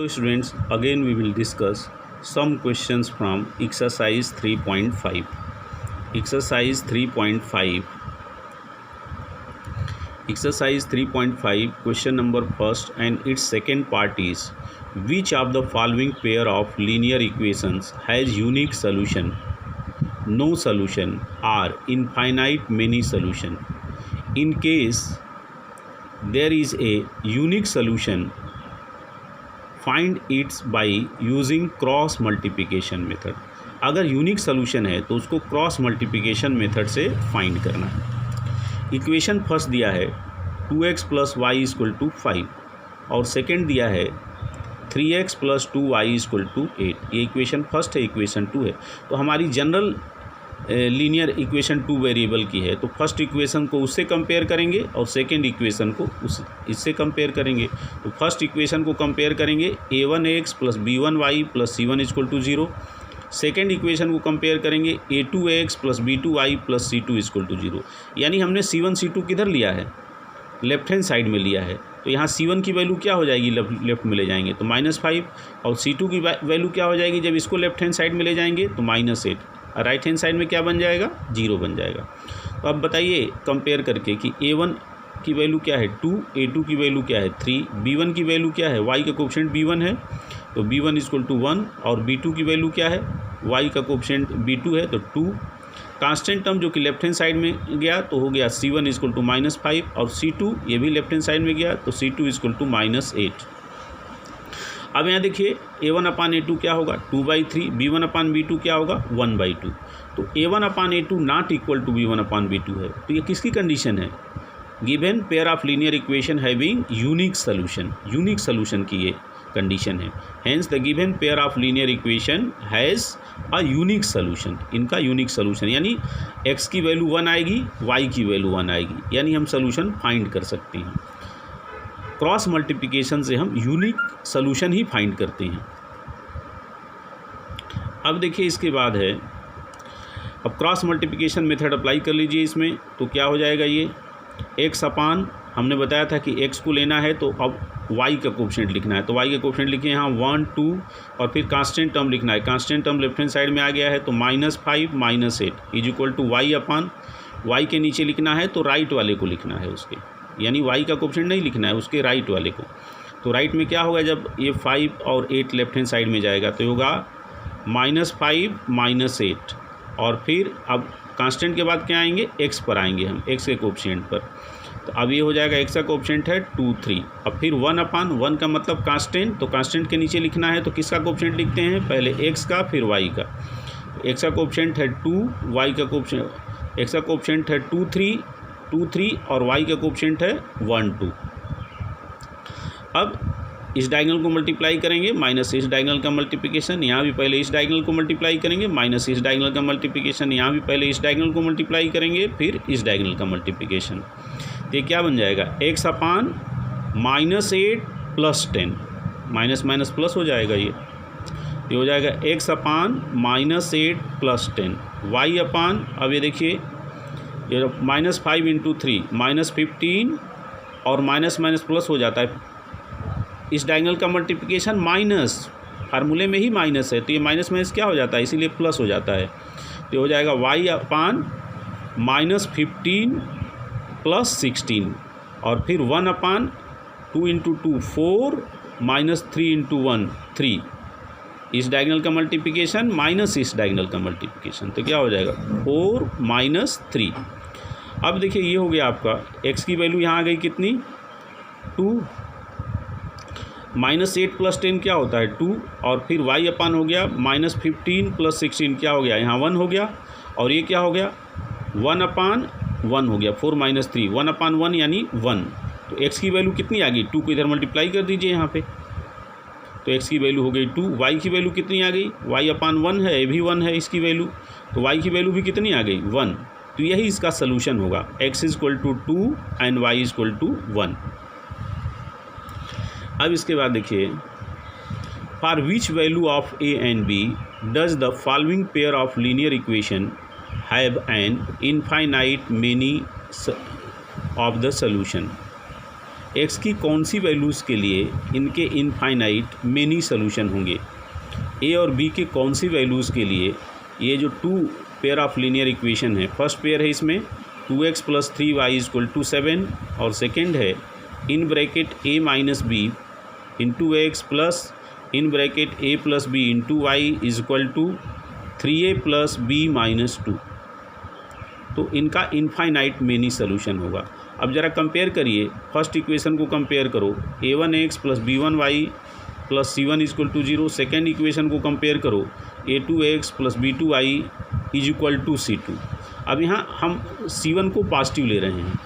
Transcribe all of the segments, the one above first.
Hello students, again we will discuss some questions from exercise 3.5. Exercise 3.5. Exercise 3.5 question number first and its second part is, which of the following pair of linear equations has unique solution, no solution, or infinite many solution? In case there is a unique solution, find its by using cross multiplication method. अगर unique solution है तो उसको cross multiplication method से find करना है। Equation first दिया है 2x plus Y equal to 5 और सेकेंड दिया है 3x plus 2y equal to 8। ये इक्वेशन फर्स्ट है, इक्वेशन 2 है। तो हमारी जनरल लीनियर इक्वेशन 2 वेरिएबल की है, तो फर्स्ट इक्वेशन को उससे कंपेयर करेंगे और सेकंड इक्वेशन को इससे कंपेयर करेंगे। तो फर्स्ट इक्वेशन को कंपेयर करेंगे a1x plus b1y plus c1 equal to 0। Second equation को कंपेयर करेंगे a2x plus b2y plus c2 equal to 0। यानी हमने c1 c2 किधर लिया है, लेफ्ट हैंड साइड में लिया है। तो यहाँ c1 की वैल्यू क्या हो जाएगी, लेफ्ट में ले जाएंगे तो -5, और c2 की वैल्यू क्या हो जाएगी जब इसको लेफ्ट हैंड साइड में ले जाएंगे तो -8। राइट हैंड साइड में क्या बन जाएगा, 0 बन जाएगा। तो अब बताइए कंपेयर करके कि a1 की वैल्यू क्या है 2, a2 की वैल्यू क्या है 3, b1 की वैल्यू क्या है, y का कोफिशिएंट b1 है तो b1 इक्वल टू 1, और b2 की वैल्यू क्या है, y का कोफिशिएंट b2 है तो 2। कांस्टेंट टर्म जो कि लेफ्ट हैंड साइड में गया तो हो गया c1 इक्वल टू -5, और c2 ये भी लेफ्ट हैंड साइड में गया तो c2 इक्वल टू -8। अब यहाँ देखिए a1 अपान a2 क्या होगा 2/3, b1 अपान b2 क्या होगा 1/2। तो a1 upon a2 not equal to b1 upon b2 है। तो ये किसकी कंडीशन है, given pair of linear equation having unique solution, unique solution की ये कंडीशन है। Hence the given pair of linear equation has a unique solution. इनका unique solution यानी x की वैल्यू 1 आएगी, y की वैल्यू 1 आएगी, यानी हम सोल्यूशन फाइंड कर सकते हैं। क्रॉस मल्टीप्लिकेशन से हम यूनिक सोल्यूशन ही फाइंड करते हैं। अब देखिए इसके बाद है, अब क्रॉस मल्टीप्लिकेशन मेथड अप्लाई कर लीजिए इसमें, तो क्या हो जाएगा ये x अपान, हमने बताया था कि x को लेना है तो अब y का कोफिशिएंट लिखना है, तो y का कोफिशिएंट लिखिए यहाँ 1 2, और फिर कांस्टेंट टर्म लिखना है। Constant term left hand side में आ गया है तो -5 -8 is equal to y upon, y के नीचे लिखना है तो राइट वाले को लिखना है उसके, यानी y का कोफिशिएंट नहीं लिखना है उसके राइट वाले को। तो राइट में क्या होगा, जब ये 5 और 8 लेफ्ट हैंड साइड में जाएगा तो होगा -5 -8, और फिर अब कांस्टेंट के बाद क्या आएंगे, x पर आएंगे हम, x के कोफिशिएंट पर। तो अब ये हो जाएगा x का कोफिशिएंट है 2 3, अब फिर 1 अपान 1 का मतलब कांस्टेंट, तो कांस्टेंट के नीचे लिखना है तो किसका कोफिशिएंट लिखते हैं, पहले x का फिर y का। x का कोफिशिएंट है 2, y का कोफिशिएंट, x का कोफिशिएंट है 2 3 और y का कोफिशिएंट है 1 2। अब इस डायगोनल को मल्टीप्लाई करेंगे, माइनस इस डायगोनल का मल्टीप्लिकेशन, यहाँ भी पहले इस डायगोनल को मल्टीप्लाई करेंगे, माइनस इस डायगोनल का मल्टीप्लिकेशन, यहाँ भी पहले इस डायगोनल को मल्टीप्लाई करेंगे, फिर इस डायगोनल का मल्टीप्लिकेशन। तो ये क्या बन जाएगा, x अपान -8 प्लस 10, माइनस माइनस प्लस हो जाएगा, ये हो जाएगा x अपान -8 प्लस 10, y अपान, अब ये देखिए ये -5 इंटू 3 -15, और माइनस माइनस प्लस हो जाता है। इस डायगोनल का मल्टीप्लिकेशन माइनस, फार्मूले में ही माइनस है तो ये माइनस माइनस क्या हो जाता है, इसीलिए प्लस हो जाता है। तो हो जाएगा y अपान -15 प्लस 16, और फिर 1 अपान 2 इंटू 2 4 -3 इंटू 1 3, इस डायगोनल का मल्टीप्लिकेशन माइनस इस डायगोनल का मल्टीप्लिकेशन, तो क्या हो जाएगा 4 -3। अब देखिए ये हो गया आपका x की वैल्यू यहाँ आ गई कितनी 2, -8 प्लस 10 क्या होता है 2, और फिर y अपान हो गया -15 प्लस 16 क्या हो गया यहाँ 1 हो गया, और ये क्या हो गया 1 अपान 1 हो गया 4 -3, 1 अपान 1 यानी 1। तो x की वैल्यू कितनी आ गई 2 को इधर मल्टीप्लाई कर दीजिए यहाँ पे, तो x की वैल्यू हो गई 2। y की वैल्यू कितनी आ गई, y अपान 1 है, ये भी 1 है इसकी वैल्यू, तो y की वैल्यू भी कितनी आ गई 1। तो यही इसका सलूशन होगा, x equal to 2 and y equal to 1। अब इसके बाद देखिए, for which value of a and b does the following pair of linear equation have an infinite many of the solution. X की कौन सी वैल्यूज़ के लिए इनके इनफाइनाइट मेनी सोल्यूशन होंगे। ए और बी के कौन सी वैल्यूज़ के लिए ये जो two pair of linear equation है, फर्स्ट पेयर है इसमें 2x + 3y = 7 और सेकेंड है in bracket a - b into x plus in bracket a + b into y = 3a + b - 2। तो इनका इनफाइनाइट मेनी सोल्यूशन होगा। अब ज़रा कंपेयर करिए, फर्स्ट इक्वेशन को कंपेयर करो a1x + b1y + c1 = 0। Second equation को कंपेयर करो a2x + b2y = c2। अब यहाँ हम c1 को पॉजिटिव ले रहे हैं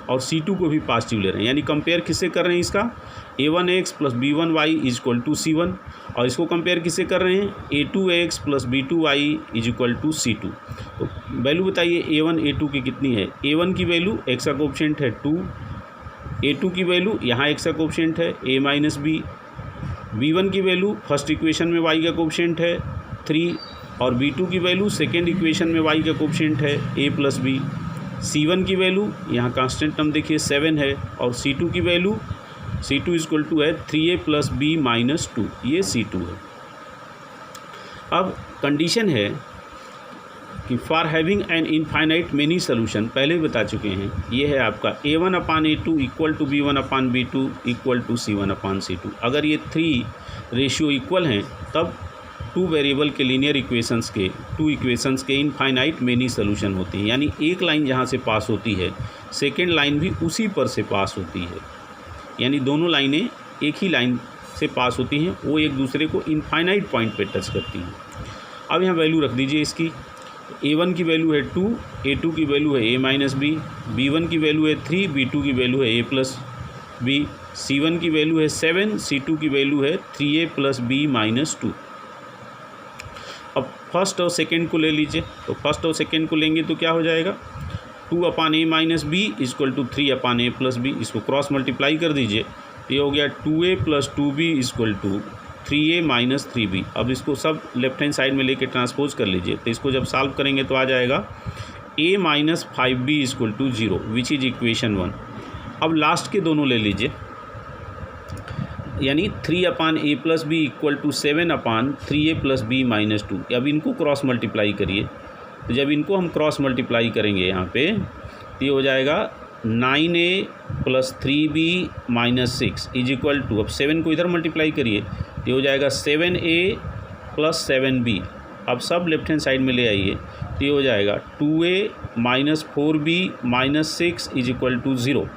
और c2 को भी पॉजिटिव ले रहे हैं, यानी कंपेयर किससे कर रहे हैं इसका a1x + b1y = c1 और इसको कंपेयर किससे कर रहे हैं a2x + b2y = c2। तो वैल्यू बताइए a1 a2 की कितनी है। a1 की वैल्यू x का कोएफिशिएंट है 2, a2 की वैल्यू यहाँ x का कोएफिशिएंट है a - b, b1 की वैल्यू फर्स्ट इक्वेशन में y का कोएफिशिएंट है 3 और b2 की वैल्यू सेकेंड इक्वेशन में y का कोएफिशिएंट है a + b, c1 की वैल्यू यहाँ कांस्टेंट टर्म देखिए 7 है और c2 की वैल्यू c2 = है 3a + b - 2, ये c2 है। अब कंडीशन है कि for having an infinite many solution, पहले भी बता चुके हैं, ये है आपका a1/a2 = b1/b2 = c1/c2। अगर ये 3 रेशियो इक्वल हैं तब टू वेरिएबल के लीनियर इक्वेशंस के इनफाइनाइट मेनी सोल्यूशन होते हैं, यानी एक लाइन जहाँ से पास होती है सेकेंड लाइन भी उसी पर से पास होती है, यानी दोनों लाइनें एक ही लाइन से पास होती हैं, वो एक दूसरे को इनफाइनाइट पॉइंट पे टच करती हैं। अब यहाँ वैल्यू रख दीजिए इसकी, a1 की वैल्यू है 2, a2 की वैल्यू है a - b, b1 की वैल्यू है 3, b2 की वैल्यू है a + b, c1 की वैल्यू है 7, c2 की वैल्यू है 3a + b - 2। अब फर्स्ट और सेकेंड को ले लीजिए, तो फर्स्ट और सेकेंड को लेंगे तो क्या हो जाएगा 2/a - b = 3/a + b, इसको क्रॉस मल्टीप्लाई कर दीजिए, ये हो गया 2a + 2b = 3a - 3b। अब इसको सब लेफ्ट हैंड साइड में लेके ट्रांसपोज कर लीजिए, तो इसको जब सॉल्व करेंगे तो आ जाएगा a - 5b = 0, which is equation 1। अब लास्ट के दोनों ले लीजिए, यानी 3/a + b = 7/3a + b - 2। अब इनको क्रॉस मल्टीप्लाई करिए, तो जब इनको हम क्रॉस मल्टीप्लाई करेंगे यहाँ पे तो ये हो जाएगा 9a + 3b - 6 = अब 7 को इधर मल्टीप्लाई करिए तो ये हो जाएगा 7a + 7b। अब सब लेफ्ट हैंड साइड में ले आइए तो ये हो जाएगा 2a - 4b - 6 = 0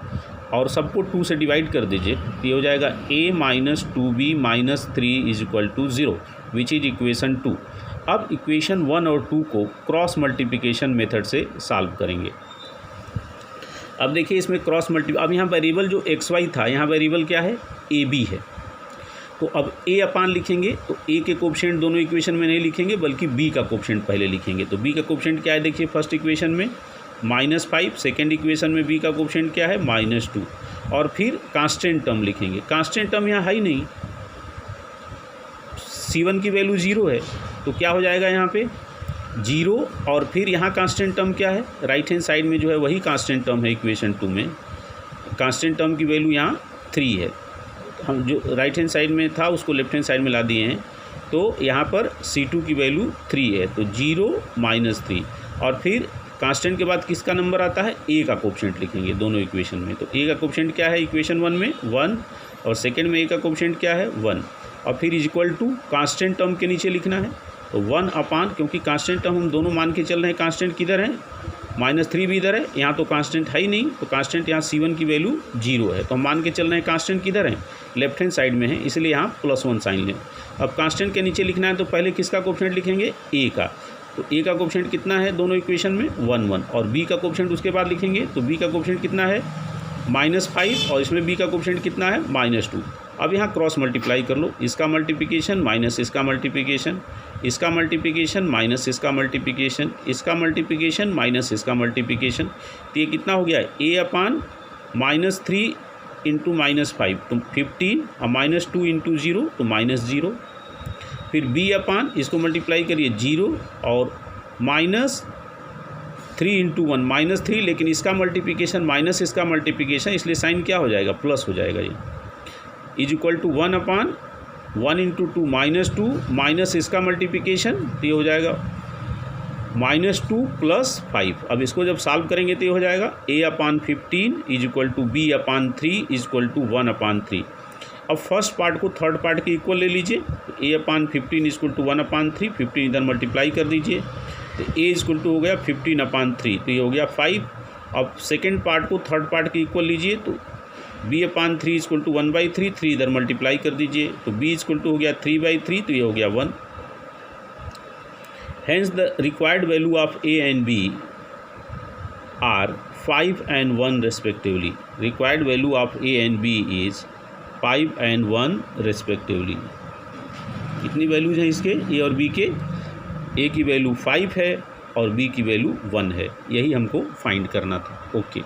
और सबको 2 से डिवाइड कर दीजिए तो ये हो जाएगा a - 2b - 3 = 0, which is equation 2। अब इक्वेशन 1 और 2 को क्रॉस मल्टीप्लिकेशन मेथड से सॉल्व करेंगे। अब देखिए इसमें क्रॉस अब यहाँ वेरिएबल जो xy था, यहाँ वेरिएबल क्या है ab है, तो अब a/ लिखेंगे तो a के कोएफिशिएंट दोनों इक्वेशन में नहीं लिखेंगे बल्कि b का कोएफिशिएंट पहले लिखेंगे। तो b का कोएफिशिएंट क्या है देखिए, फर्स्ट इक्वेशन में -5, सेकेंड इक्वेशन में b का कोएफिशिएंट क्या है -2 और फिर कांस्टेंट टर्म लिखेंगे। कांस्टेंट टर्म यहाँ है ही नहीं, c1 की वैल्यू 0 है, तो क्या हो जाएगा यहाँ पे 0 और फिर यहाँ कांस्टेंट टर्म क्या है, राइट हैंड साइड में जो है वही कांस्टेंट टर्म है इक्वेशन 2 में, कांस्टेंट टर्म की वैल्यू यहाँ 3 है। हम जो राइट हैंड साइड में था उसको लेफ्ट हैंड साइड में ला दिए हैं, तो यहाँ पर c2 की वैल्यू 3 है, तो 0 - 3 और फिर कांस्टेंट के बाद किसका नंबर आता है a का कोएफिशिएंट लिखेंगे दोनों इक्वेशन में। तो a का कोएफिशिएंट क्या है इक्वेशन 1 में 1 और सेकेंड में a का कोएफिशिएंट क्या है 1 और फिर = कांस्टेंट टर्म के नीचे लिखना है, तो 1/, क्योंकि कांस्टेंट टर्म हम दोनों मान के चल रहे हैं, कांस्टेंट किधर है -3 भी इधर है, यहाँ तो कांस्टेंट है ही नहीं, तो कांस्टेंट यहाँ c1 की वैल्यू 0 है, तो हम मान के चल रहे हैं कांस्टेंट किधर है लेफ्ट हैंड साइड में है, इसलिए यहाँ +1 साइन लें। अब कांस्टेंट के नीचे लिखना है तो पहले किसका कोएफिशिएंट लिखेंगे a का, तो a का कोएफिशिएंट कितना है दोनों इक्वेशन में 1 1 और b का कोएफिशिएंट उसके बाद लिखेंगे, तो b का कोएफिशिएंट कितना है -5 और इसमें b का कोएफिशिएंट कितना है -2। अब यहाँ क्रॉस मल्टीप्लाई कर लो, इसका मल्टीप्लिकेशन माइनस इसका मल्टीप्लिकेशन, इसका मल्टीप्लिकेशन माइनस इसका मल्टीप्लिकेशन, इसका मल्टीप्लिकेशन माइनस इसका मल्टीप्लिकेशन, तो ये कितना हो गया a/-3 × -5 तो 15 और -2 × 0 तो -0, फिर b/, इसको मल्टीप्लाई करिए 0 और 3 इंटू 1 -3, लेकिन इसका मल्टीप्लिकेशन माइनस इसका मल्टीप्लिकेशन, इसलिए साइन क्या हो जाएगा, प्लस हो जाएगा। ये is equal to 1/1 into 2 -2 minus इसका मल्टीप्लिकेशन, तो ये हो जाएगा -2 + 5। अब इसको जब सॉल्व करेंगे तो ये हो जाएगा a/15 is equal to b/3 is equal to 1/3। अब फर्स्ट पार्ट को थर्ड पार्ट के इक्वल ले लीजिए, a/15 इज इक्वल टू 1/3, 15 इधर मल्टीप्लाई कर दीजिए, तो a इज इक्वल टू हो गया 15/3, तो ये हो गया 5। अब सेकेंड पार्ट को थर्ड पार्ट के इक्वल लीजिए, तो b/3 इज इक्वल टू 1/3, 3 इधर मल्टीप्लाई कर दीजिए, तो b इज इक्वल टू हो गया 3/3, तो ये हो गया 1। Hence the required value of a and b are 5 and 1 respectively. Required value of a and b is 5 and 1 respectively. कितनी वैल्यूज हैं इसके, ए और बी के? ए की वैल्यू 5 है और बी की वैल्यू 1 है। यही हमको फाइंड करना था। ओके।